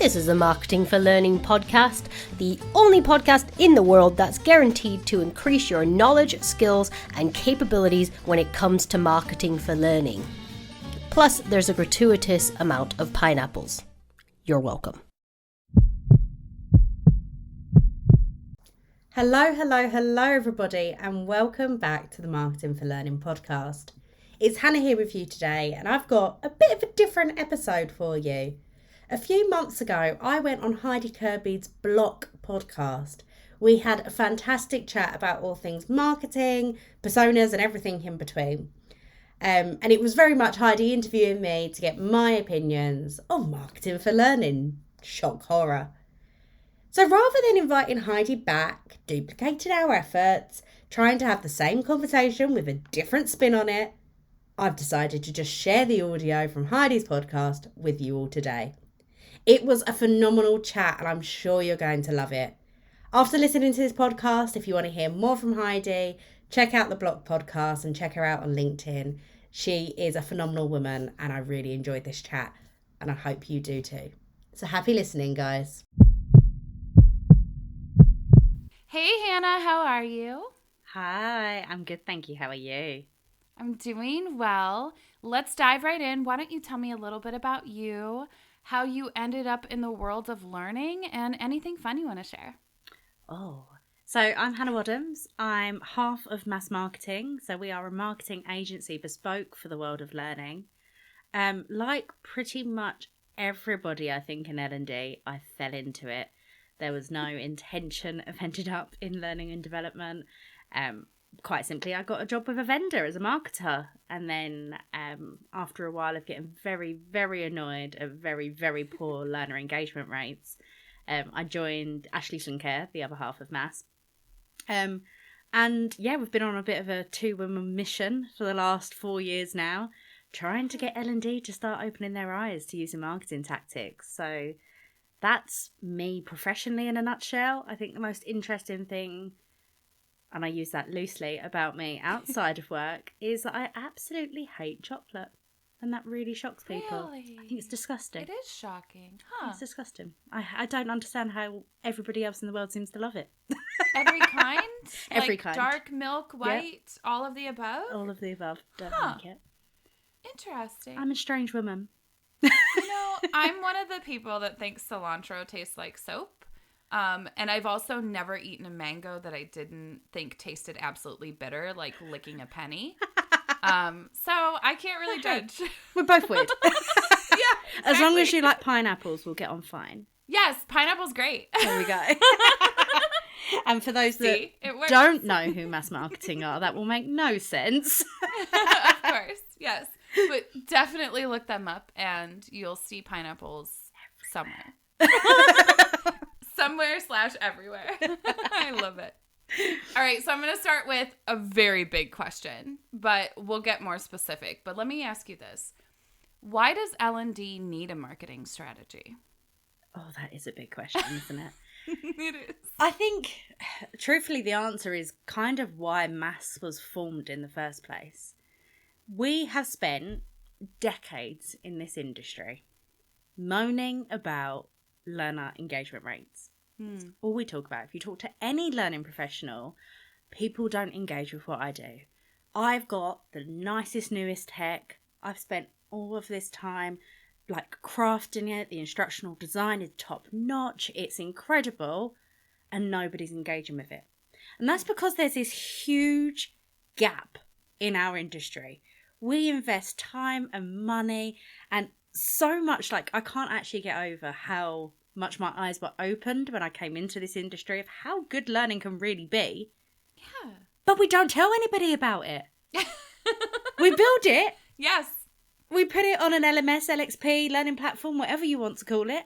This is a Marketing for Learning podcast, the only podcast in the world that's guaranteed to increase your knowledge, skills, and capabilities when it comes to marketing for learning. Plus, there's a gratuitous amount of pineapples. You're welcome. Hello, everybody, and welcome back to the Marketing for Learning podcast. It's Hannah here with you today, and I've got a bit of a different episode for you. A few months ago, I went on Heidi Kirby's BLOC podcast. We had a fantastic chat about all things marketing, personas, and everything in between. And it was very much Heidi interviewing me to get my opinions on marketing for learning. Shock horror. So rather than inviting Heidi back, duplicating our efforts, trying to have the same conversation with a different spin on it, I've decided to just share the audio from Heidi's podcast with you all today. It was a phenomenal chat and I'm sure you're going to love it. After listening to this podcast, if you want to hear more from Heidi, check out the BLOC podcast and check her out on LinkedIn. She is a phenomenal woman and I really enjoyed this chat and I hope you do too. So happy listening, guys. Hey Hannah, how are you? Hi, I'm good, thank you. How are you? I'm doing well. Let's dive right in. Why don't you tell me a little bit about you, how you ended up in the world of learning, and anything fun you want to share? So I'm Hannah Wadhams. I'm half of Mass Marketing. So we are a marketing agency bespoke for the world of learning. Like pretty much everybody, I think, in L&D, I fell into it. There was no intention of ending up in learning and development. Quite simply, I got a job with a vendor as a marketer. And then after a while of getting very, very annoyed at very, very poor learner engagement rates, I joined Ashley Care, the other half of Mass. And yeah, we've been on a bit of a two-woman mission for the last 4 years now, trying to get L&D to start opening their eyes to using marketing tactics. So that's me professionally in a nutshell. I think the most interesting thing, and I use that loosely, about me outside of work is that I absolutely hate chocolate. And that really shocks people. Really? I think it's disgusting. It is shocking. Huh. It's disgusting. I don't understand how everybody else in the world seems to love it. Every kind? Every like kind. Dark milk, white, Yep. all of the above? All of the above. Don't like it. Interesting. I'm a strange woman. I'm one of the people that thinks cilantro tastes like soap. And I've also never eaten a mango that I didn't think tasted absolutely bitter, like licking a penny. So I can't really judge. We're both weird. Yeah, exactly. As long as you like pineapples, we'll get on fine. Yes, pineapple's great. There we go. And for those that it don't know who Mass Marketing are, that will make no sense. Of course, yes. But definitely look them up and you'll see pineapples somewhere. Somewhere/everywhere. I love it. All right, so I'm going to start with a very big question, but we'll get more specific. But let me ask you this. Why does L&D need a marketing strategy? Oh, that is a big question, isn't it? It is. I think, truthfully, the answer is kind of why Mass was formed in the first place. We have spent decades in this industry moaning about learner engagement rates. That's all we talk about. If you talk to any learning professional, people don't engage with what I do. I've got the nicest, newest tech. I've spent all of this time like crafting it. The instructional design is top notch. It's incredible. And nobody's engaging with it. And that's because there's this huge gap in our industry. We invest time and money and so much, like I can't actually get over how much my eyes were opened when I came into this industry of how good learning can really be. Yeah. But we don't tell anybody about it. We build it. Yes. We put it on an LMS, LXP, learning platform, whatever you want to call it.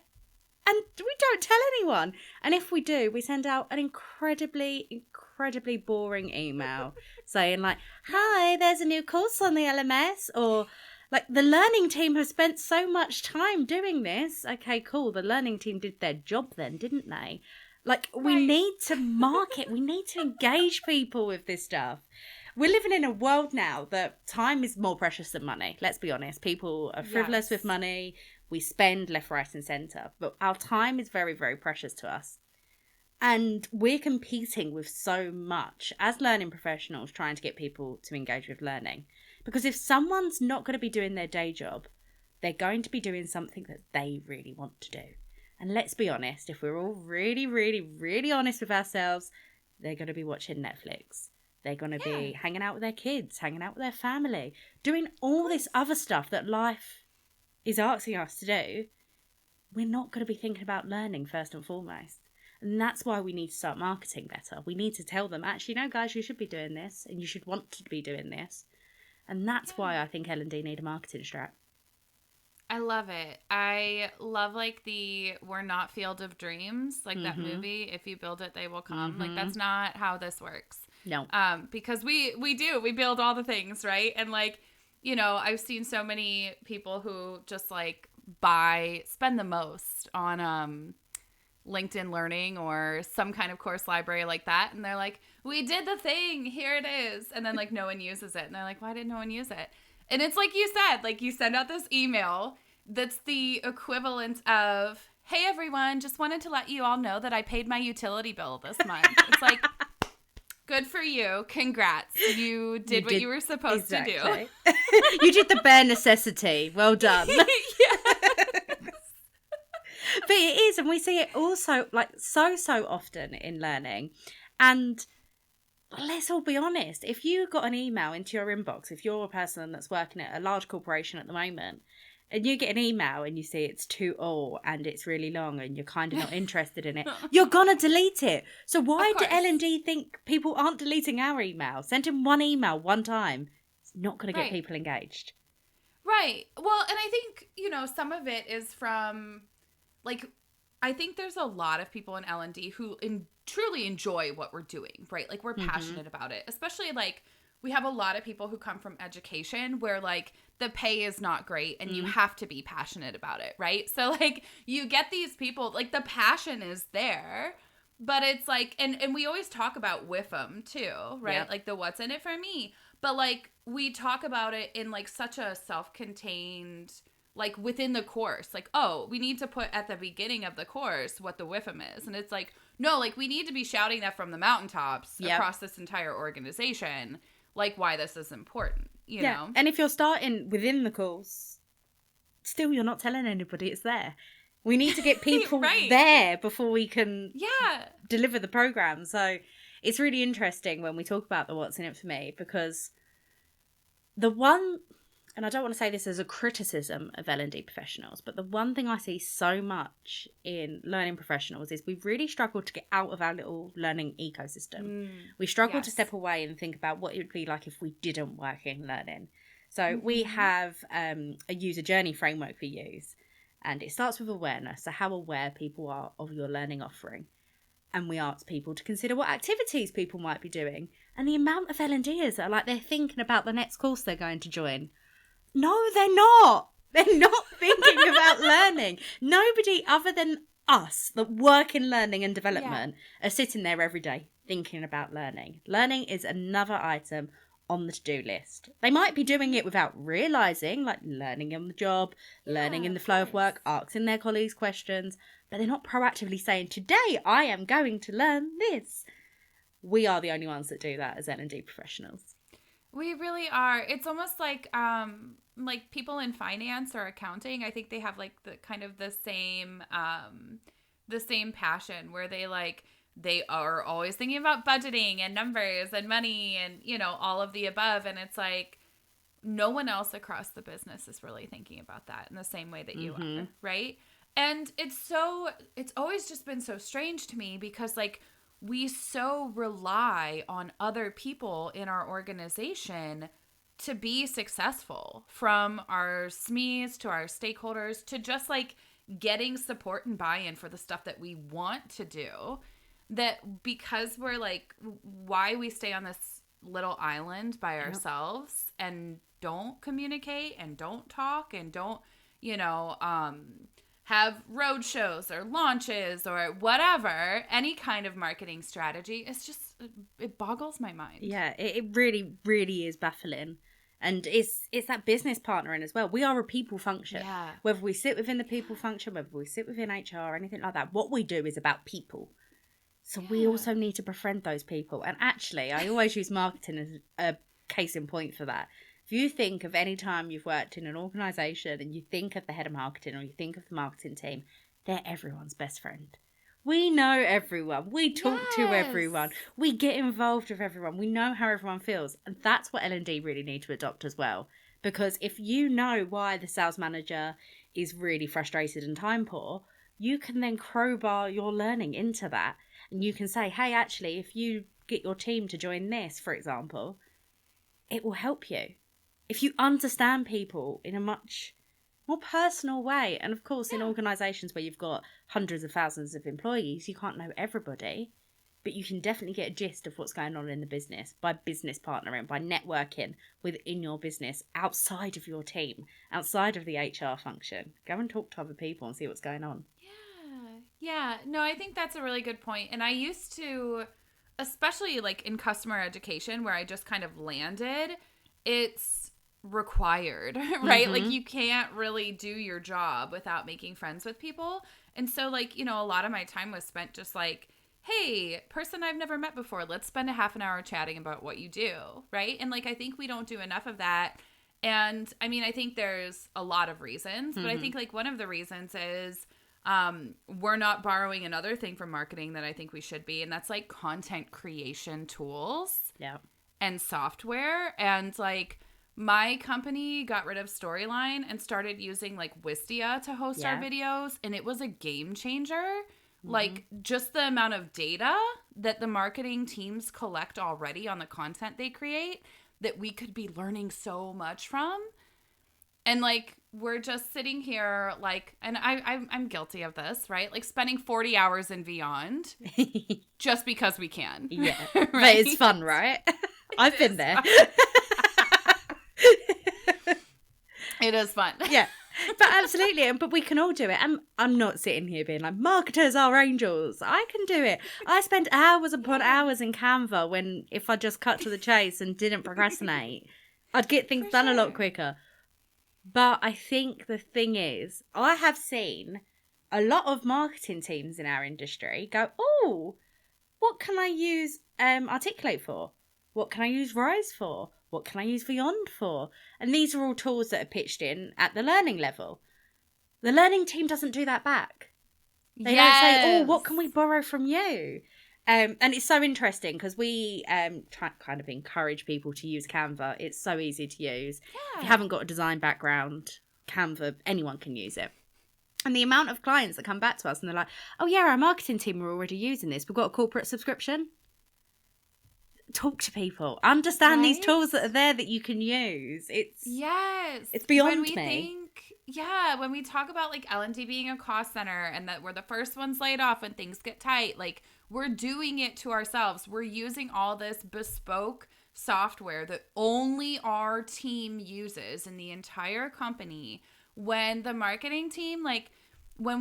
And we don't tell anyone. And if we do, we send out an incredibly boring email saying like, hi, there's a new course on the LMS, or like, the learning team have spent so much time doing this. Okay, cool. The learning team did their job then, didn't they? Like, we need to market. We need to engage people with this stuff. We're living in a world now that time is more precious than money. Let's be honest. People are frivolous with money. We spend left, right and centre. But our time is very, very precious to us. And we're competing with so much as learning professionals trying to get people to engage with learning. Because if someone's not going to be doing their day job, they're going to be doing something that they really want to do. And let's be honest, if we're all really, really, really honest with ourselves, they're going to be watching Netflix. They're going to be hanging out with their kids, hanging out with their family, doing all this other stuff that life is asking us to do. We're not going to be thinking about learning first and foremost. And that's why we need to start marketing better. We need to tell them, actually, no, guys, you should be doing this and you should want to be doing this. And that's why I think L&D need a marketing strat. I love it. I love like the we're not Field of Dreams, like that movie, if you build it, they will come. Like that's not how this works. No. Because we build all the things, right? And like, you know, I've seen so many people who just like spend the most on LinkedIn Learning or some kind of course library like that. And they're like, we did the thing, here it is. And then like no one uses it. And they're like, why did no one use it? And it's like you said, like you send out this email that's the equivalent of, hey everyone, just wanted to let you all know that I paid my utility bill this month. It's like, good for you. Congrats. You did what you were supposed to do. You did the bare necessity. Well done. But it is, and we see it also like so often in learning. And let's all be honest, if you got an email into your inbox, if you're a person that's working at a large corporation at the moment, and you get an email and you see it's too old and it's really long and you're kind of not interested in it, you're going to delete it. So why do L&D think people aren't deleting our email? Sending one email one time, it's not going to get people engaged. Right. Well, and I think, you know, some of it is from, like, I think there's a lot of people in L&D who truly enjoy what we're doing, right? Like, we're passionate about it. Especially, like, we have a lot of people who come from education where, like, the pay is not great and you have to be passionate about it, right? So, like, you get these people, like, the passion is there, but it's, like, and we always talk about WIFM, too, right? Yep. Like, the what's in it for me. But, like, we talk about it in, like, such a self-contained, like, within the course. Like, oh, we need to put at the beginning of the course what the WIFM is. And it's like, no, like, we need to be shouting that from the mountaintops across this entire organization, like, why this is important, you know? And if you're starting within the course, still you're not telling anybody it's there. We need to get people there before we can deliver the program. So it's really interesting when we talk about the what's in it for me, because the one, and I don't want to say this as a criticism of L&D professionals, but the one thing I see so much in learning professionals is we've really struggled to get out of our little learning ecosystem. We struggle to step away and think about what it would be like if we didn't work in learning. So we have a user journey framework we use, and it starts with awareness. So how aware people are of your learning offering. And we ask people to consider what activities people might be doing. And the amount of L&Ders that are like they're thinking about the next course they're going to join. No, they're not. They're not thinking about learning. Nobody other than us that work in learning and development are sitting there every day thinking about learning. Learning is another item on the to-do list. They might be doing it without realising, like learning on the job, learning in the flow of work, asking their colleagues questions, but they're not proactively saying, today I am going to learn this. We are the only ones that do that as L&D professionals. We really are. It's almost like people in finance or accounting. I think they have like the kind of the same passion where they are always thinking about budgeting and numbers and money and, you know, all of the above. And it's like no one else across the business is really thinking about that in the same way that you are, right? And it's always just been so strange to me because like we so rely on other people in our organization to be successful, from our SMEs to our stakeholders to just like getting support and buy-in for the stuff that we want to do, that because we're like, why we stay on this little island by ourselves and don't communicate and don't talk and don't, you know, have road shows or launches or whatever, any kind of marketing strategy. It's just, it boggles my mind. Yeah, it really, really is baffling. And it's that business partnering as well. We are a people function. Yeah. Whether we sit within the people function, whether we sit within HR or anything like that, what we do is about people. So we also need to befriend those people. And actually, I always use marketing as a case in point for that. If you think of any time you've worked in an organisation and you think of the head of marketing or you think of the marketing team, they're everyone's best friend. We know everyone. We talk to everyone. We get involved with everyone. We know how everyone feels. And that's what L&D really need to adopt as well. Because if you know why the sales manager is really frustrated and time poor, you can then crowbar your learning into that. And you can say, hey, actually, if you get your team to join this, for example, it will help you. If you understand people in a much more personal way. And of course, in organisations where you've got hundreds of thousands of employees, you can't know everybody, but you can definitely get a gist of what's going on in the business by business partnering, by networking within your business, outside of your team, outside of the HR function. Go and talk to other people and see what's going on. Yeah. No, I think that's a really good point. And I used to, especially like in customer education where I just kind of landed, it's required, right? Like you can't really do your job without making friends with people. And so like, you know, a lot of my time was spent just like, hey, person I've never met before, let's spend a half an hour chatting about what you do, right? And like, I think we don't do enough of that. And I mean, I think there's a lot of reasons, but I think like one of the reasons is we're not borrowing another thing from marketing that I think we should be. And that's like content creation tools and software. And like, my company got rid of Storyline and started using like Wistia to host our videos. And it was a game changer. Like just the amount of data that the marketing teams collect already on the content they create that we could be learning so much from. And like, we're just sitting here like, and I'm guilty of this, right? Like spending 40 hours and beyond just because we can. Yeah. Right? But it's fun, right? I've been there. It is fun. Yeah. But absolutely, but we can all do it. I'm not sitting here being like, marketers are angels. I can do it. I spent hours upon hours in Canva when if I just cut to the chase and didn't procrastinate, I'd get things done a lot quicker. But I think the thing is, I have seen a lot of marketing teams in our industry go, oh, what can I use Articulate for? What can I use Rise for? What can I use Beyond for? And these are all tools that are pitched in at the learning level. The learning team doesn't do that back. They don't say, oh, what can we borrow from you? And it's so interesting because we kind of encourage people to use Canva. It's so easy to use. Yeah. If you haven't got a design background, Canva, anyone can use it. And the amount of clients that come back to us and they're like, oh yeah, our marketing team are already using this. We've got a corporate subscription. Talk to people. Understand these tools that are there that you can use. It's beyond me. When we talk about like L&D being a cost center and that we're the first ones laid off when things get tight, like we're doing it to ourselves. We're using all this bespoke software that only our team uses in the entire company. When the marketing team, like when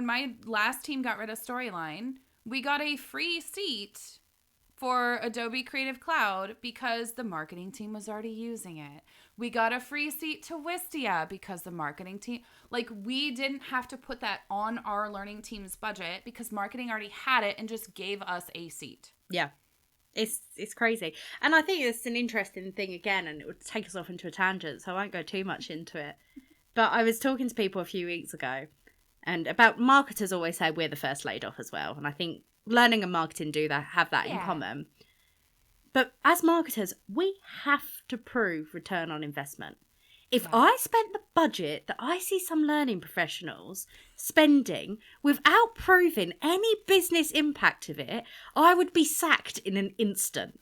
my last team got rid of Storyline, we got a free seat for Adobe Creative Cloud because the marketing team was already using it. We got a free seat to Wistia because the marketing team, like we didn't have to put that on our learning team's budget because marketing already had it and just gave us a seat. Yeah. It's crazy. And I think it's an interesting thing again, and it would take us off into a tangent, so I won't go too much into it. But I was talking to people a few weeks ago and about marketers always say we're the first laid off as well. And I think learning and marketing have that in common. But as marketers, we have to prove return on investment. If I spent the budget that I see some learning professionals spending without proving any business impact of it, I would be sacked in an instant.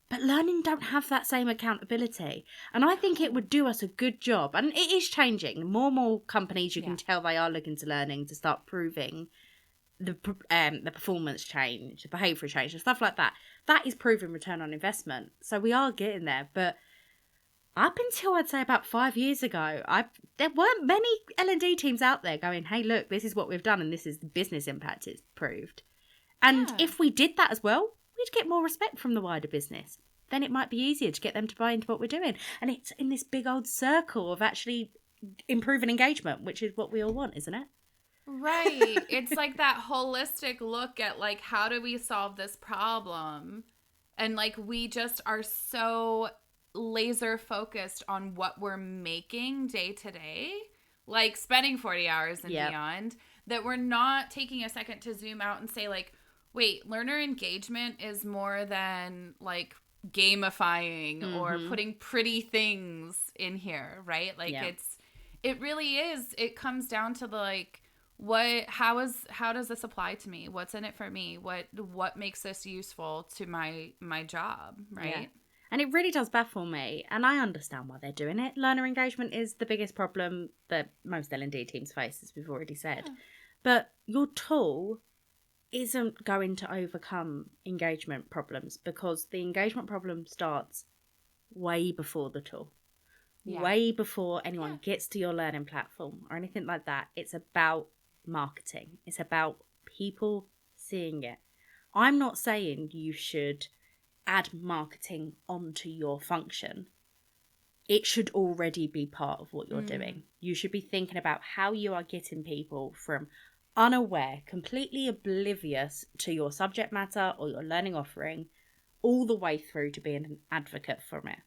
But learning don't have that same accountability. And I think it would do us a good job. And it is changing. More and more companies, you can tell they are looking to learning to start proving the performance change, the behavioural change, and stuff like that. That is proven return on investment. So we are getting there. But up until I'd say about 5 years ago, there weren't many L&D teams out there going, hey, look, this is what we've done and this is the business impact it's proved. And if we did that as well, we'd get more respect from the wider business. then it might be easier to get them to buy into what we're doing. And it's in this big old circle of actually improving engagement, which is what we all want, isn't it? Right. It's like that holistic look at like, how do we solve this problem? And like, we just are so laser focused on what we're making day to day, like spending 40 hours and beyond, that we're not taking a second to zoom out and say like, wait, learner engagement is more than like gamifying or putting pretty things in here, right? Like it really is, it comes down to the like, how does this apply to me? What's in it for me? What makes this useful to my job, right? Yeah. And it really does baffle me, and I understand why they're doing it. Learner engagement is the biggest problem that most L&D teams face, as we've already said. Yeah. But your tool isn't going to overcome engagement problems, because the engagement problem starts way before the tool. Yeah. Way before anyone gets to your learning platform or anything like that. It's about marketing. It's about people seeing it. I'm not saying you should add marketing onto your function. It should already be part of what you're doing. You should be thinking about how you are getting people from unaware, completely oblivious to your subject matter or your learning offering, all the way through to being an advocate for it.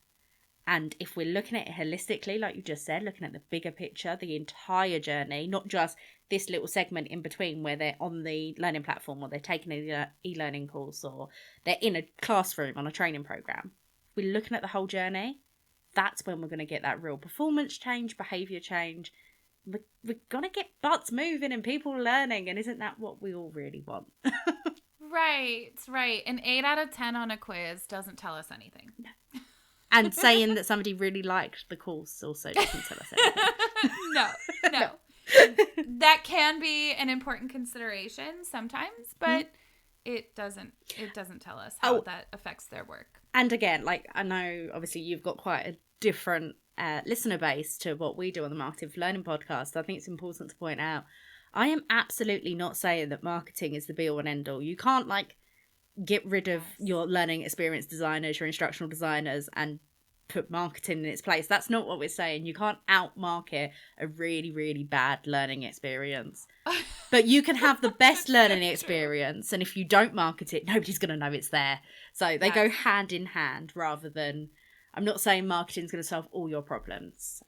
And if we're looking at it holistically, like you just said, looking at the bigger picture, the entire journey, not just this little segment in between where they're on the learning platform or they're taking an e-learning course or they're in a classroom on a training program. If we're looking at the whole journey, that's when we're going to get that real performance change, behaviour change. We're going to get butts moving and people learning, and isn't that what we all really want? Right. An 8 out of 10 on a quiz doesn't tell us anything. No. And saying that somebody really liked the course also doesn't tell us anything. No. That can be an important consideration sometimes, but it doesn't tell us how that affects their work. And again, like, I know obviously you've got quite a different listener base to what we do on the Marketing for Learning podcast. I think it's important to point out, I am absolutely not saying that marketing is the be all and end all. You can't like get rid of your learning experience designers, your instructional designers, and put marketing in its place. That's not what we're saying. You can't out-market a really, really bad learning experience. But you can have the best learning experience, and if you don't market it, nobody's going to know it's there. So they go hand in hand, rather than, I'm not saying marketing's going to solve all your problems.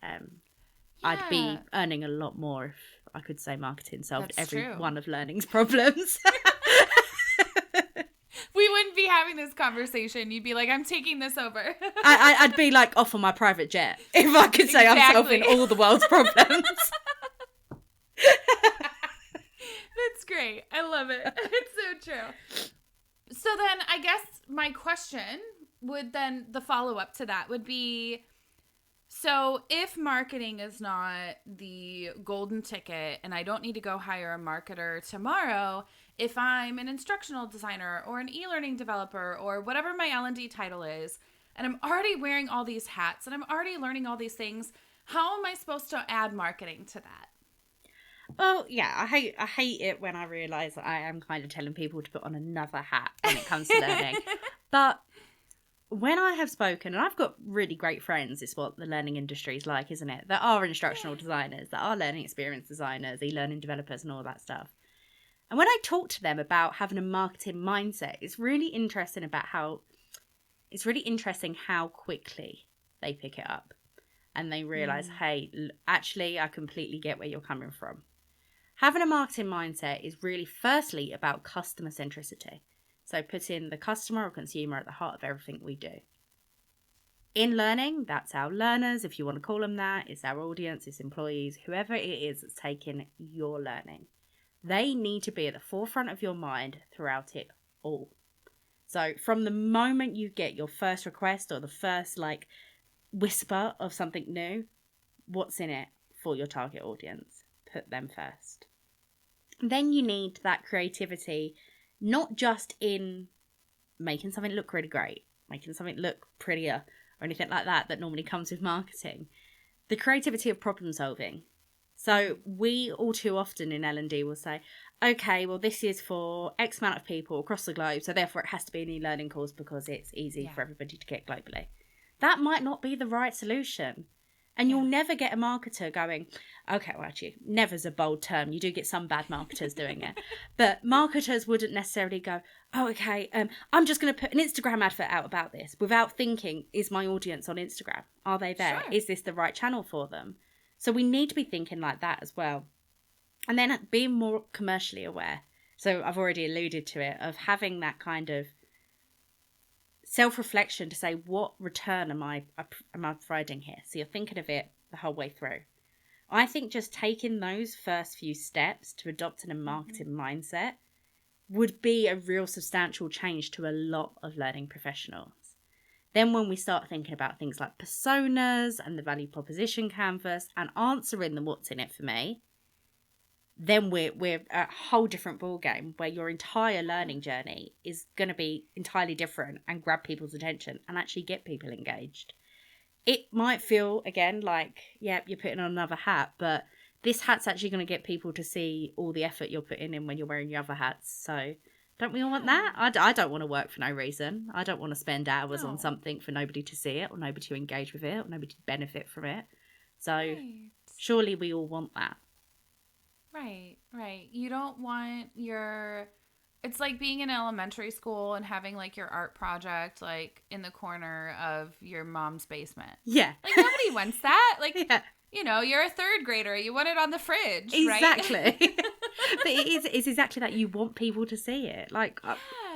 I'd be earning a lot more if I could say marketing solved one of learning's problems. We wouldn't be having this conversation. You'd be like, I'm taking this over. I'd be like off on my private jet if I could say I'm solving all the world's problems. That's great. I love it. It's so true. So then I guess my question would then, the follow-up to that would be, so if marketing is not the golden ticket and I don't need to go hire a marketer tomorrow, if I'm an instructional designer or an e-learning developer or whatever my L&D title is, and I'm already wearing all these hats and I'm already learning all these things, how am I supposed to add marketing to that? Well, yeah, I hate it when I realise that I am kind of telling people to put on another hat when it comes to learning. But when I have spoken, and I've got really great friends, it's what the learning industry is like, isn't it? That are instructional designers, that are learning experience designers, e-learning developers and all that stuff. And when I talk to them about having a marketing mindset, it's really interesting how quickly they pick it up. And they realise, hey, actually, I completely get where you're coming from. Having a marketing mindset is really firstly about customer centricity. So putting the customer or consumer at the heart of everything we do. In learning, that's our learners, if you want to call them that. It's our audience, it's employees, whoever it is that's taking your learning. They need to be at the forefront of your mind throughout it all. So from the moment you get your first request or the first whisper of something new, what's in it for your target audience? Put them first. Then you need that creativity, not just in making something look really great, making something look prettier or anything like that normally comes with marketing. The creativity of problem solving. So we all too often in L&D will say, okay, well, this is for X amount of people across the globe, so therefore it has to be an e-learning course because it's easy for everybody to get globally. That might not be the right solution. And you'll never get a marketer going, okay, well, actually, never's a bold term. You do get some bad marketers doing it. But marketers wouldn't necessarily go, oh, okay, I'm just going to put an Instagram advert out about this without thinking, is my audience on Instagram? Are they there? Sure. Is this the right channel for them? So we need to be thinking like that as well. And then being more commercially aware. So I've already alluded to it, of having that kind of self-reflection to say, what return am I providing here? So you're thinking of it the whole way through. I think just taking those first few steps to adopting a marketing mindset would be a real substantial change to a lot of learning professionals. Then when we start thinking about things like personas and the value proposition canvas and answering the what's in it for me, then we're a whole different ballgame where your entire learning journey is going to be entirely different and grab people's attention and actually get people engaged. It might feel, again, like, yeah, you're putting on another hat, but this hat's actually going to get people to see all the effort you're putting in when you're wearing your other hats. So don't we all want that? I don't want to work for no reason. I don't want to spend hours on something for nobody to see it or nobody to engage with it or nobody to benefit from it. So surely we all want that. Right. You don't want it's like being in elementary school and having like your art project like in the corner of your mom's basement. Yeah. Like nobody wants that. Like, you know, you're a third grader. You want it on the fridge, exactly. Right? But it's exactly that. You want people to see it. Like,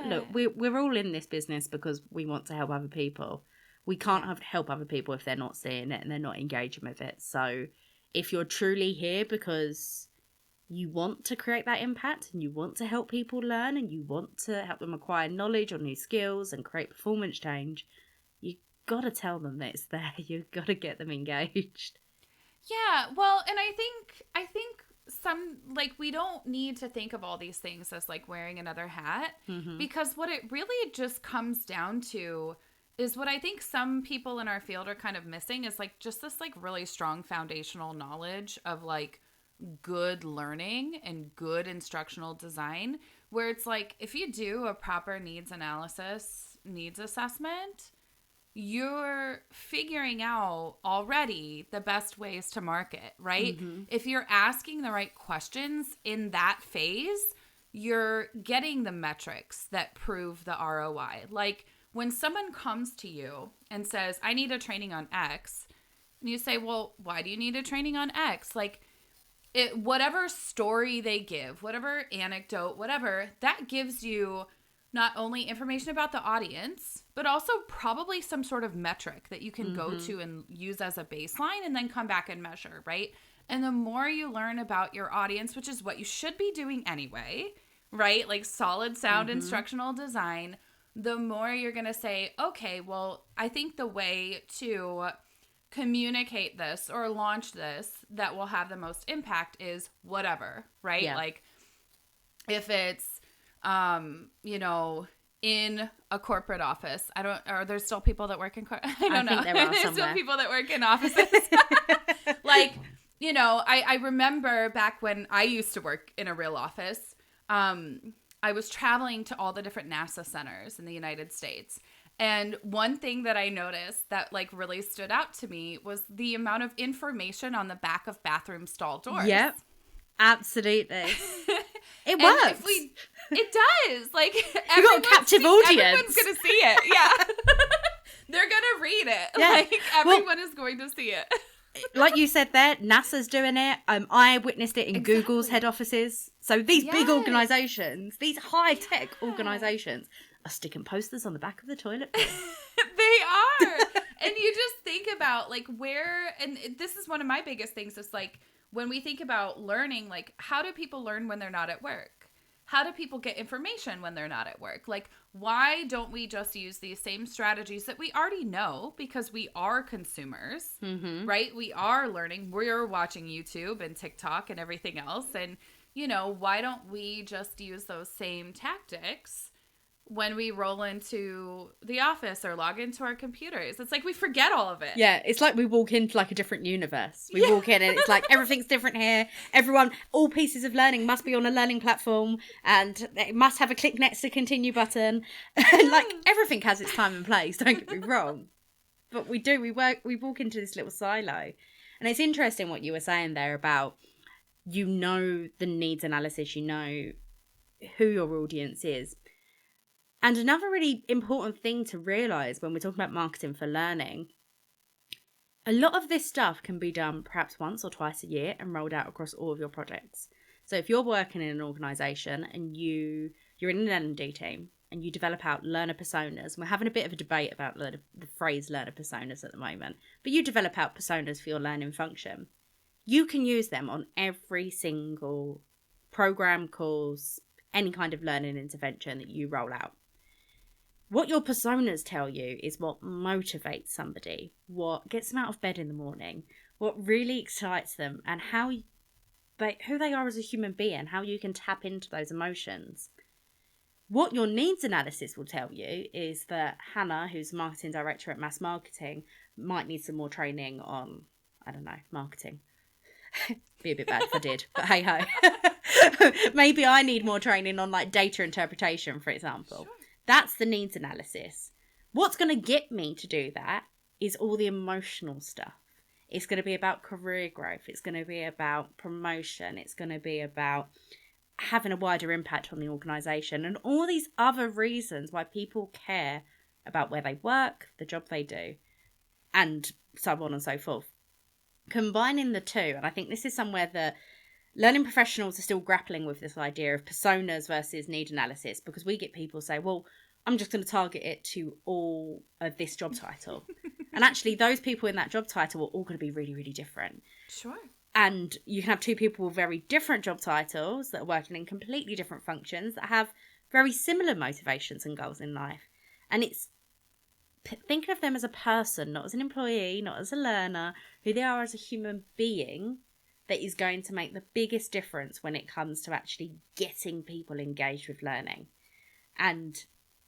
look, we're all in this business because we want to help other people. We can't help other people if they're not seeing it and they're not engaging with it. So if you're truly here because you want to create that impact and you want to help people learn and you want to help them acquire knowledge or new skills and create performance change, you got to tell them that it's there. You've got to get them engaged. Yeah, well, and I think some, like, we don't need to think of all these things as like wearing another hat, because what it really just comes down to is what I think some people in our field are kind of missing is like just this like really strong foundational knowledge of like good learning and good instructional design, where it's like if you do a proper needs assessment, you're figuring out already the best ways to market, right? If you're asking the right questions in that phase, you're getting the metrics that prove the ROI. Like when someone comes to you and says, I need a training on X, and you say, well, why do you need a training on X? Like, whatever story they give, whatever anecdote, whatever, that gives you not only information about the audience, but also probably some sort of metric that you can go to and use as a baseline and then come back and measure, right? And the more you learn about your audience, which is what you should be doing anyway, right? Like solid sound instructional design, the more you're going to say, okay, well, I think the way to communicate this or launch this that will have the most impact is whatever, right? Yeah. Like if it's, you know, in a corporate office, are there still people that work in I don't know. Think there are There's still people that work in offices. Like, you know, I remember back when I used to work in a real office, I was traveling to all the different NASA centers in the United States. And one thing that I noticed that like really stood out to me was the amount of information on the back of bathroom stall doors. Yep, absolutely. It works. It does. Like you got a captive audience. Everyone's gonna see it. Yeah, they're gonna read it. Yeah. Like everyone is going to see it. Like you said there, NASA's doing it. I witnessed it in Google's head offices. So these big organisations, these high-tech organisations, are sticking posters on the back of the toilet bowl. They are. And you just think about like where, and this is one of my biggest things, is like when we think about learning, like how do people learn when they're not at work? How do people get information when they're not at work? Like, why don't we just use these same strategies that we already know because we are consumers, right? We are learning. We're watching YouTube and TikTok and everything else. And, you know, why don't we just use those same tactics when we roll into the office or log into our computers. It's like we forget all of it. Yeah, it's like we walk into like a different universe. We walk in and it's like everything's different here. All pieces of learning must be on a learning platform and it must have a click next to continue button. And like everything has its time and place, don't get me wrong. But we walk into this little silo. And it's interesting what you were saying there about, the needs analysis, who your audience is. And another really important thing to realise when we're talking about marketing for learning, a lot of this stuff can be done perhaps once or twice a year and rolled out across all of your projects. So if you're working in an organisation and you're in an L&D team and you develop out learner personas, and we're having a bit of a debate about the phrase learner personas at the moment, but you develop out personas for your learning function, you can use them on every single program, course, any kind of learning intervention that you roll out. What your personas tell you is what motivates somebody, what gets them out of bed in the morning, what really excites them, and who they are as a human being, how you can tap into those emotions. What your needs analysis will tell you is that Hannah, who's marketing director at Mass Marketing, might need some more training on, I don't know, marketing. Be a bit bad if I did, but hey ho. Maybe I need more training on like data interpretation, for example. Sure. That's the needs analysis. What's going to get me to do that is all the emotional stuff. It's going to be about career growth. It's going to be about promotion. It's going to be about having a wider impact on the organisation and all these other reasons why people care about where they work, the job they do, and so on and so forth. Combining the two, and I think this is somewhere that learning professionals are still grappling with this idea of personas versus need analysis, because we get people say, well, I'm just going to target it to all of this job title. And actually, those people in that job title are all going to be really, really different. Sure. And you can have two people with very different job titles that are working in completely different functions that have very similar motivations and goals in life. And it's thinking of them as a person, not as an employee, not as a learner, who they are as a human being, that is going to make the biggest difference when it comes to actually getting people engaged with learning. And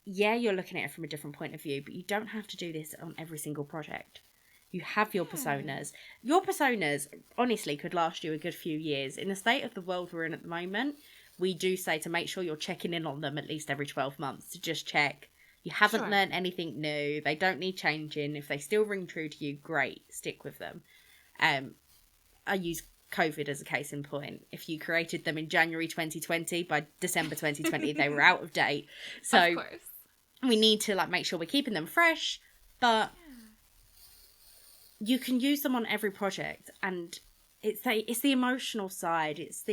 yeah, you're looking at it from a different point of view, but you don't have to do this on every single project. You have your personas. Your personas, honestly, could last you a good few years. In the state of the world we're in at the moment, we do say to make sure you're checking in on them at least every 12 months to just check. You haven't learned anything new. They don't need changing. If they still ring true to you, great, stick with them. I use COVID as a case in point. If you created them in January 2020, by December 2020, they were out of date. So of course. We need to make sure we're keeping them fresh, but you can use them on every project. And it's the emotional side. It's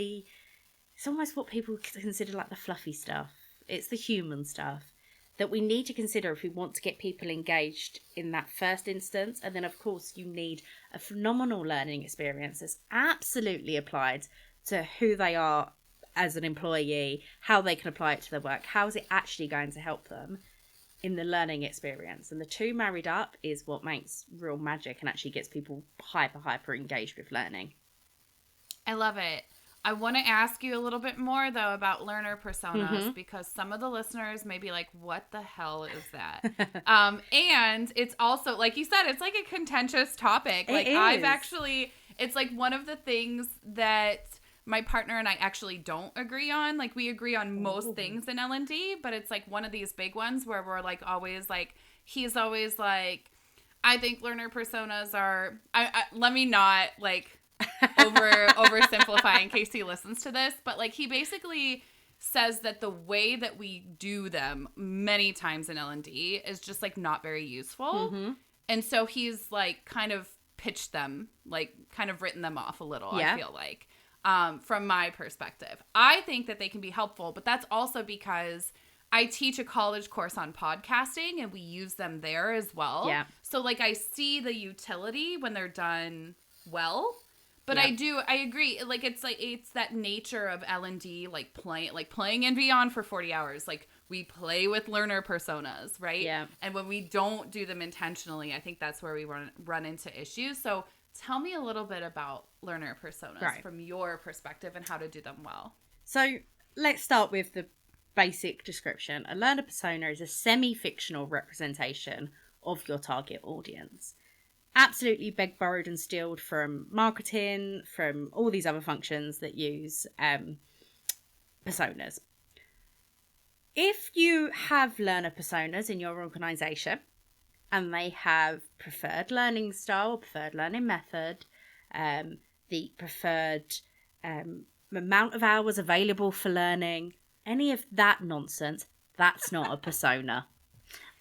almost what people consider like the fluffy stuff. It's the human stuff that we need to consider if we want to get people engaged in that first instance. And then, of course, you need a phenomenal learning experience that's absolutely applied to who they are as an employee, how they can apply it to their work, how is it actually going to help them in the learning experience. And the two married up is what makes real magic and actually gets people hyper engaged with learning. I love it. I want to ask you a little bit more, though, about learner personas, because some of the listeners may be like, what the hell is that? And it's also, like you said, it's like a contentious topic. It's like one of the things that my partner and I actually don't agree on. Like, we agree on most things in L&D, but it's like one of these big ones where we're like always like, he's always like, I think learner personas are, let me not like oversimplify in case he listens to this, but like he basically says that the way that we do them many times in L&D is just like not very useful. And so he's like kind of pitched them, like kind of written them off a little, I feel like. From my perspective, I think that they can be helpful, but that's also because I teach a college course on podcasting and we use them there as well. Yeah. So like I see the utility when they're done well, but I agree. Like it's that nature of L&D, like playing and beyond for 40 hours. Like we play with learner personas, right? Yeah. And when we don't do them intentionally, I think that's where we run into issues. So tell me a little bit about learner personas from your perspective and how to do them well. So let's start with the basic description, a learner persona is a semi-fictional representation of your target audience. Absolutely begged, borrowed and stealed from marketing, from all these other functions that use personas. If you have learner personas in your organisation and they have preferred learning style, preferred learning method, the preferred amount of hours available for learning, any of that nonsense, that's not a persona.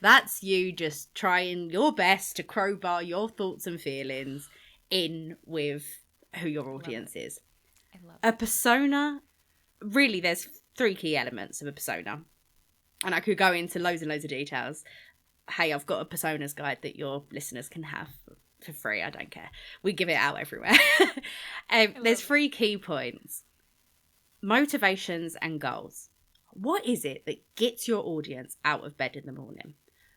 That's you just trying your best to crowbar your thoughts and feelings in with who your audience is. I love A persona, really, there's 3 key elements of a persona. And I could go into loads and loads of details. Hey, I've got a personas guide that your listeners can have for free. I don't care. We give it out everywhere. There's 3 key points. Motivations and goals. What is it that gets your audience out of bed in the morning?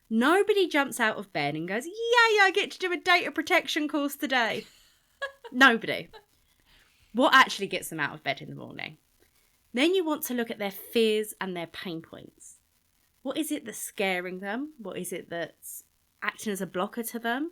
Nobody jumps out of bed and goes, yay, I get to do a data protection course today. Nobody. What actually gets them out of bed in the morning? Then you want to look at their fears and their pain points. What is it that's scaring them? What is it that's acting as a blocker to them?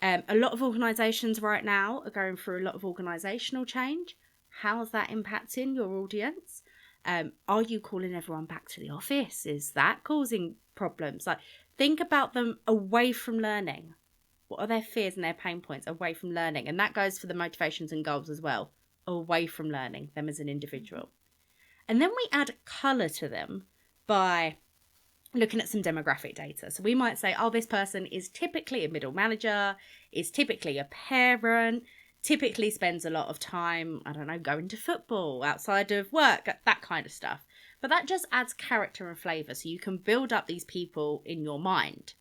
A lot of organisations right now are going through a lot of organisational change. How's that impacting your audience? Are you calling everyone back to the office? Is that causing problems? Like, think about them away from learning. What are their fears and their pain points away from learning? And that goes for the motivations and goals as well. Away from learning, them as an individual. And then we add colour to them by looking at some demographic data. So we might say, oh, this person is typically a middle manager, is typically a parent, typically spends a lot of time, I don't know, going to football, outside of work, that kind of stuff. But that just adds character and flavour, so you can build up these people in your mind.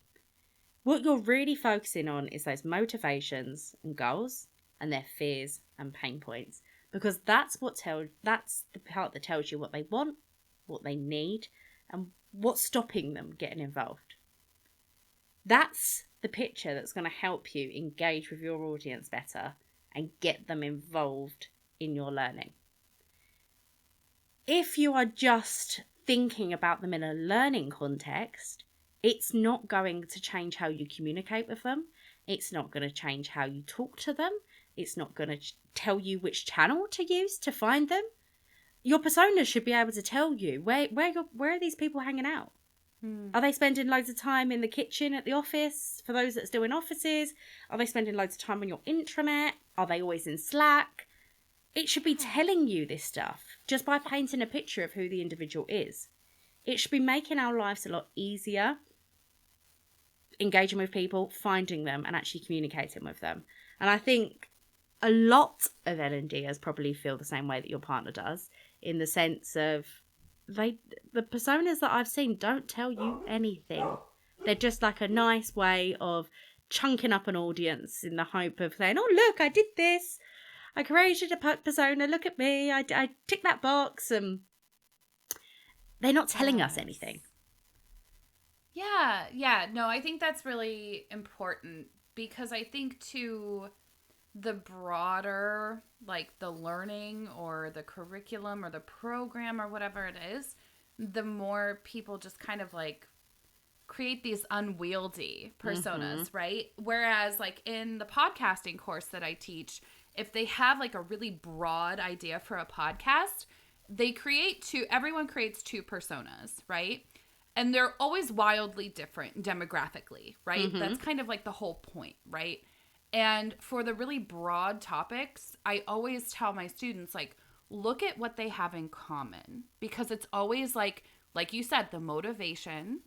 What you're really focusing on is those motivations and goals and their fears and pain points, because that's the part that tells you what they want, what they need, and what's stopping them getting involved. That's the picture that's going to help you engage with your audience better and get them involved in your learning. If you are just thinking about them in a learning context, it's not going to change how you communicate with them. It's not going to change how you talk to them. It's not going to tell you which channel to use to find them. Your personas should be able to tell you where are these people hanging out? Are they spending loads of time in the kitchen at the office for those that are still in offices? Are they spending loads of time on your intranet? Are they always in Slack? It should be telling you this stuff just by painting a picture of who the individual is. It should be making our lives a lot easier, engaging with people, finding them and actually communicating with them. And I think a lot of L&Ders probably feel the same way that your partner does, in the sense of the personas that I've seen don't tell you anything. They're just like a nice way of chunking up an audience in the hope of saying, oh, look, I did this. I created a persona. Look at me. I ticked that box. And they're not telling us anything. Yeah. No, I think that's really important, because I think too, the broader, like the learning or the curriculum or the program or whatever it is, the more people just kind of like create these unwieldy personas, right? Whereas like in the podcasting course that I teach, if they have like a really broad idea for a podcast, everyone creates 2 personas, right? And they're always wildly different demographically, right? That's kind of like the whole point, right? And for the really broad topics, I always tell my students, like, look at what they have in common, because it's always like you said, the motivation,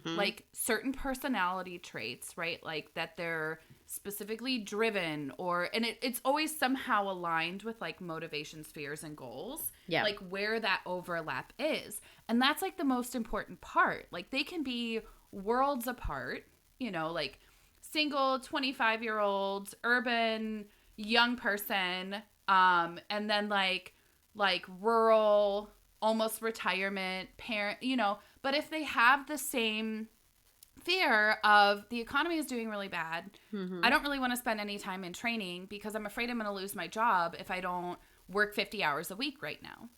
like certain personality traits, right? Like that they're specifically driven, and it's always somehow aligned with like motivations, fears, and goals, like where that overlap is. And that's like the most important part. Like they can be worlds apart, like single 25-year-old urban young person, and then like rural, almost retirement parent, but if they have the same fear of the economy is doing really bad, I don't really want to spend any time in training because I'm afraid I'm going to lose my job if I don't work 50 hours a week right now.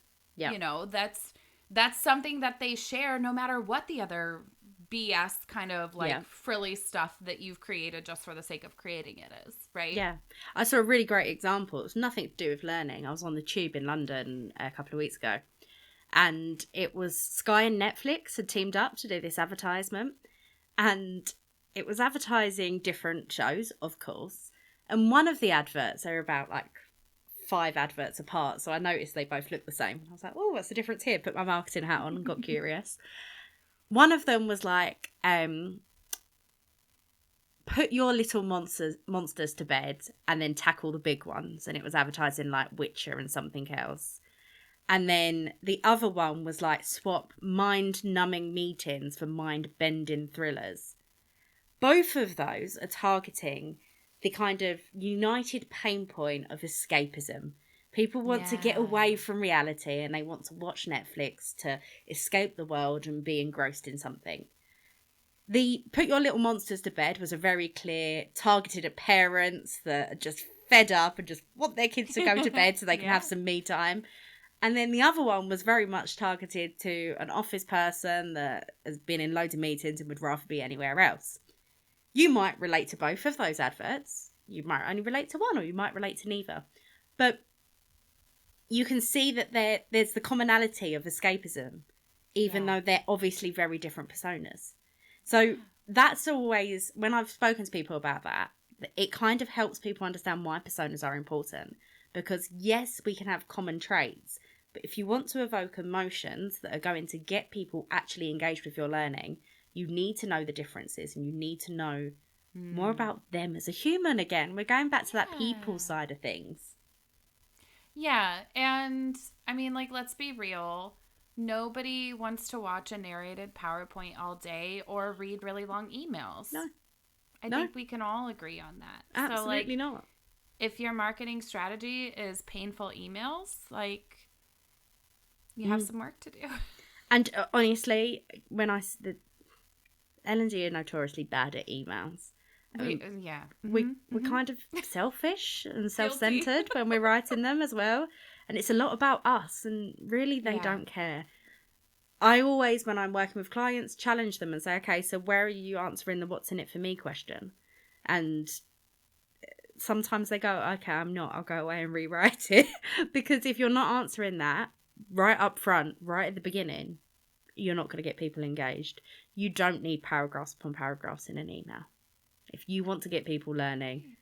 that's something that they share no matter what the other BS kind of like frilly stuff that you've created just for the sake of creating it is, right? Yeah. I saw a really great example. It was nothing to do with learning. I was on the tube in London a couple of weeks ago, and it was Sky and Netflix had teamed up to do this advertisement, and it was advertising different shows, of course. And one of the adverts, they were about like 5 adverts apart, so I noticed they both looked the same. I was like, oh, what's the difference here? Put my marketing hat on and got curious. One of them was like, put your little monsters to bed and then tackle the big ones. And it was advertising like Witcher and something else. And then the other one was like, swap mind-numbing meetings for mind-bending thrillers. Both of those are targeting the kind of united pain point of escapism. People want to get away from reality and they want to watch Netflix to escape the world and be engrossed in something. The Put Your Little Monsters to Bed was a very clear, targeted at parents that are just fed up and just want their kids to go to bed so they can have some me time. And then the other one was very much targeted to an office person that has been in loads of meetings and would rather be anywhere else. You might relate to both of those adverts. You might only relate to one, or you might relate to neither. But you can see that there's the commonality of escapism, even though they're obviously very different personas. So that's always, when I've spoken to people about that, it kind of helps people understand why personas are important. Because yes, we can have common traits, but if you want to evoke emotions that are going to get people actually engaged with your learning, you need to know the differences and you need to know more about them as a human again. We're going back to that people side of things. Yeah, and I mean, like, let's be real. Nobody wants to watch a narrated PowerPoint all day or read really long emails. No. I think we can all agree on that. Absolutely not. If your marketing strategy is painful emails, like, you have some work to do. And honestly, L&D are notoriously bad at emails. We're kind of selfish and self-centered when we're writing them as well. And it's a lot about us, and really they don't care. I always, when I'm working with clients, challenge them and say, okay, so where are you answering the what's in it for me question? And sometimes they go, okay, I'm not, I'll go away and rewrite it. Because if you're not answering that right up front, right at the beginning, you're not going to get people engaged. You don't need paragraphs upon paragraphs in an email. If you want to get people learning,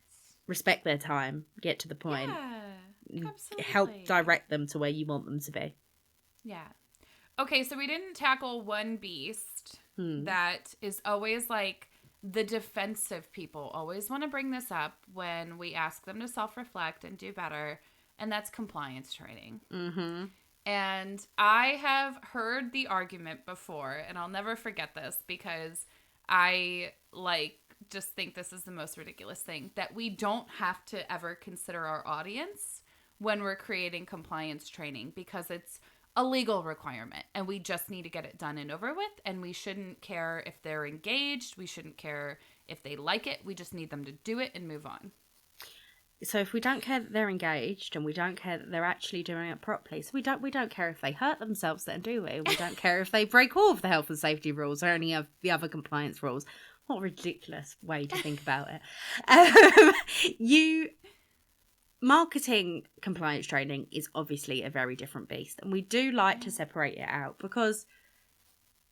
respect their time, get to the point, help direct them to where you want them to be. Yeah. Okay, so we didn't tackle one beast that is always like the defensive people always want to bring this up when we ask them to self-reflect and do better, and that's compliance training. Mm-hmm. And I have heard the argument before, and I'll never forget this because I just think this is the most ridiculous thing, that we don't have to ever consider our audience when we're creating compliance training because it's a legal requirement and we just need to get it done and over with, and we shouldn't care if they're engaged, we shouldn't care if they like it, we just need them to do it and move on. So if we don't care that they're engaged and we don't care that they're actually doing it properly, so we don't care if they hurt themselves, then do we? We don't care if they break all of the health and safety rules or any of the other compliance rules. What a ridiculous way to think about it. Marketing compliance training is obviously a very different beast, and we do like to separate it out because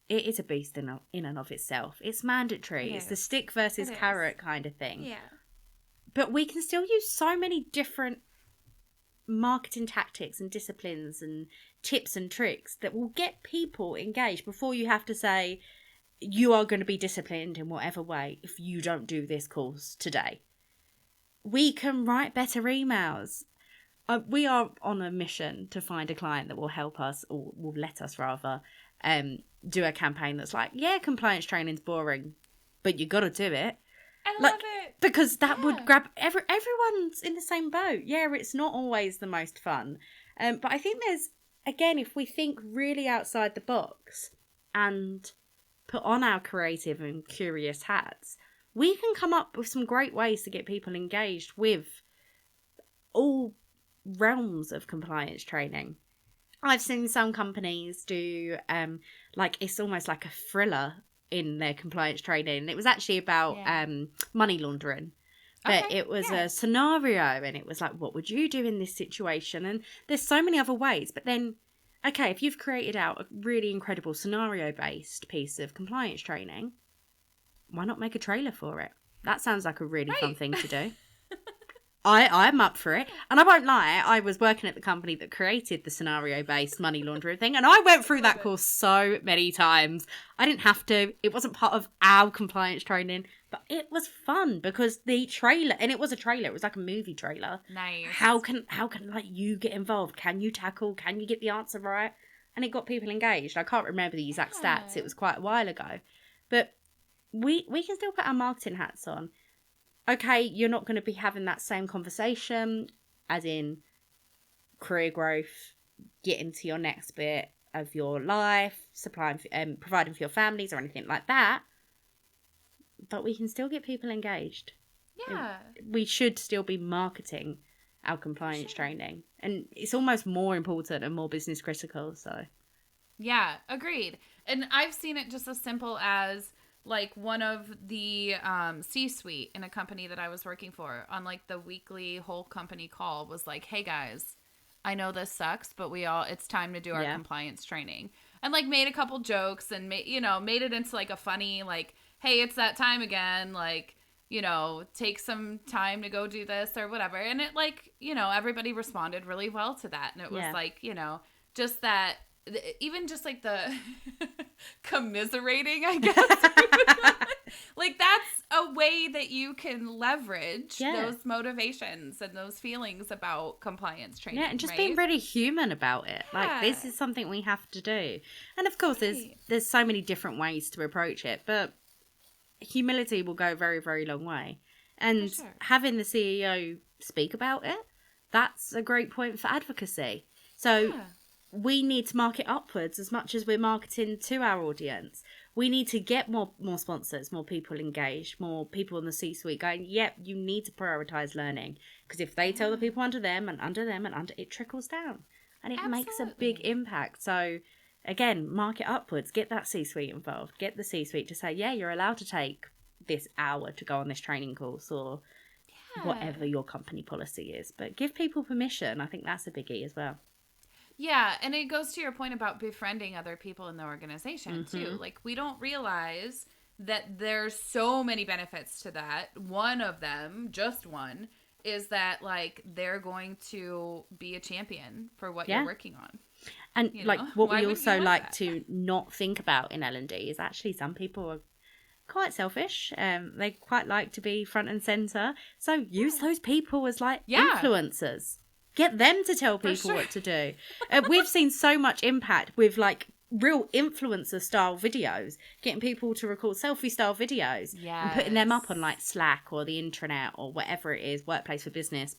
it is a beast in and of itself. It's mandatory. It's the stick versus carrot kind of thing. Yeah. But we can still use so many different marketing tactics and disciplines and tips and tricks that will get people engaged before you have to say, you are going to be disciplined in whatever way if you don't do this course today. We can write better emails. We are on a mission to find a client that will help us, or will let us rather, do a campaign that's like, yeah, compliance training's boring, but you got to do it. I love it. Because that would grab everyone's in the same boat. Yeah, it's not always the most fun. But I think there's, again, if we think really outside the box and put on our creative and curious hats, we can come up with some great ways to get people engaged with all realms of compliance training. I've seen some companies do like it's almost like a thriller in their compliance training. It was actually about money laundering. But it was a scenario, and it was like, what would you do in this situation? And there's so many other ways. But then, okay, if you've created out a really incredible scenario-based piece of compliance training, why not make a trailer for it? That sounds like a really fun thing to do. I'm up for it. And I won't lie, I was working at the company that created the scenario-based money laundering thing, and I went through that course so many times. I didn't have to. It wasn't part of our compliance training, but it was fun because the trailer, and it was a trailer, it was like a movie trailer. Nice. How can like you get involved? Can you tackle? Can you get the answer right? And it got people engaged. I can't remember the exact stats. It was quite a while ago. But we can still put our marketing hats on. Okay, you're not going to be having that same conversation as in career growth, getting to your next bit of your life, supplying, providing for your families or anything like that. But we can still get people engaged. Yeah. We should still be marketing our compliance training. And it's almost more important and more business critical, so. Yeah, agreed. And I've seen it just as simple as like one of the C-suite in a company that I was working for on like the weekly whole company call was like, hey guys, I know this sucks, but it's time to do our compliance training. And like made a couple jokes and made it into like a funny, like, hey, it's that time again. Like, take some time to go do this or whatever. And it like, everybody responded really well to that. And it was like, just that, even just like the commiserating, I guess. Like that's a way that you can leverage those motivations and those feelings about compliance training. Yeah, and just being really human about it. Yeah. Like this is something we have to do. And of course there's so many different ways to approach it, but humility will go a very, very long way. And having the CEO speak about it, that's a great point for advocacy. So we need to market upwards as much as we're marketing to our audience. We need to get more sponsors, more people engaged, more people in the C-suite going, yep, you need to prioritize learning. Because if they tell the people under them, it trickles down. And it makes a big impact. So again, market upwards, get that C-suite involved. Get the C-suite to say, yeah, you're allowed to take this hour to go on this training course or whatever your company policy is. But give people permission. I think that's a biggie as well. Yeah, and it goes to your point about befriending other people in the organization, too. Like, we don't realize that there's so many benefits to that. One of them, just one, is that, like, they're going to be a champion for what you're working on. And, like, what we also like to not think about in L&D is actually some people are quite selfish. They quite like to be front and centre. So use those people as, like, influencers. Get them to tell people what to do. We've seen so much impact with like real influencer style videos, getting people to record selfie style videos and putting them up on like Slack or the intranet or whatever it is, Workplace for Business.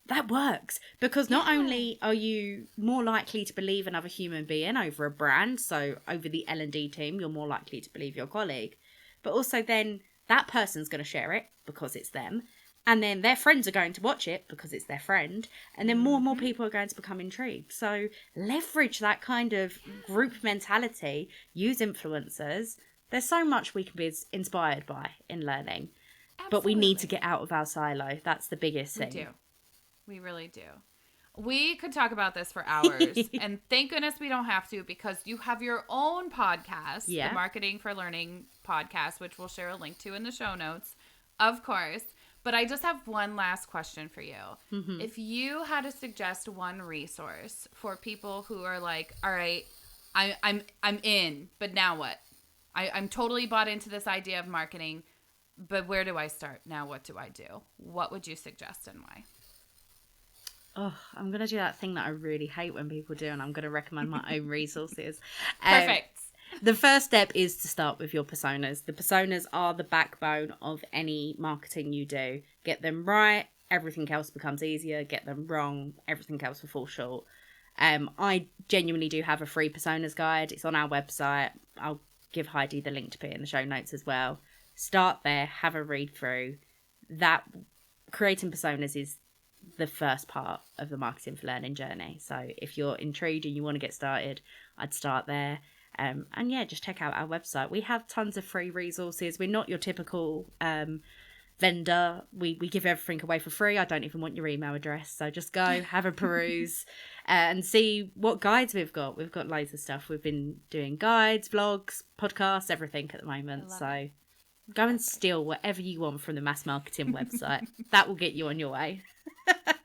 That works because not only are you more likely to believe another human being over a brand, so over the L&D team, you're more likely to believe your colleague, but also then that person's going to share it because it's them. And then their friends are going to watch it because it's their friend. And then more and more people are going to become intrigued. So leverage that kind of group mentality. Use influencers. There's so much we can be inspired by in learning. Absolutely. But we need to get out of our silo. That's the biggest thing. We do. We really do. We could talk about this for hours. And thank goodness we don't have to because you have your own podcast. The Marketing for Learning podcast, which we'll share a link to in the show notes. Of course. But I just have one last question for you. If you had to suggest one resource for people who are like, all right, I'm in, but now what? I'm totally bought into this idea of marketing, but where do I start? Now what do I do? What would you suggest and why? Oh, I'm going to do that thing that I really hate when people do, and I'm going to recommend my own resources. Perfect. The first step is to start with your personas. The personas are the backbone of any marketing you do. Get them right, everything else becomes easier. Get them wrong, everything else will fall short. I genuinely do have a free personas guide. It's on our website. I'll give Heidi the link to put it in the show notes as well. Start there, have a read through. That creating personas is the first part of the Marketing for Learning journey. So if you're intrigued and you want to get started, I'd start there. And yeah, just check out our website. We have tons of free resources. We're not your typical vendor. We give everything away for free. I don't even want your email address. So just go, have a peruse and see what guides we've got. We've got loads of stuff. We've been doing guides, vlogs, podcasts, everything at the moment. So go and steal whatever you want from the Mass Marketing website. That will get you on your way.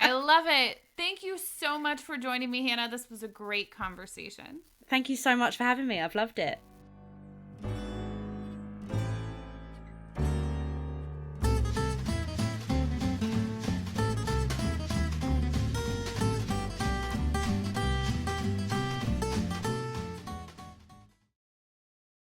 I love it. Thank you so much for joining me, Hannah. This was a great conversation. Thank you so much for having me. I've loved it.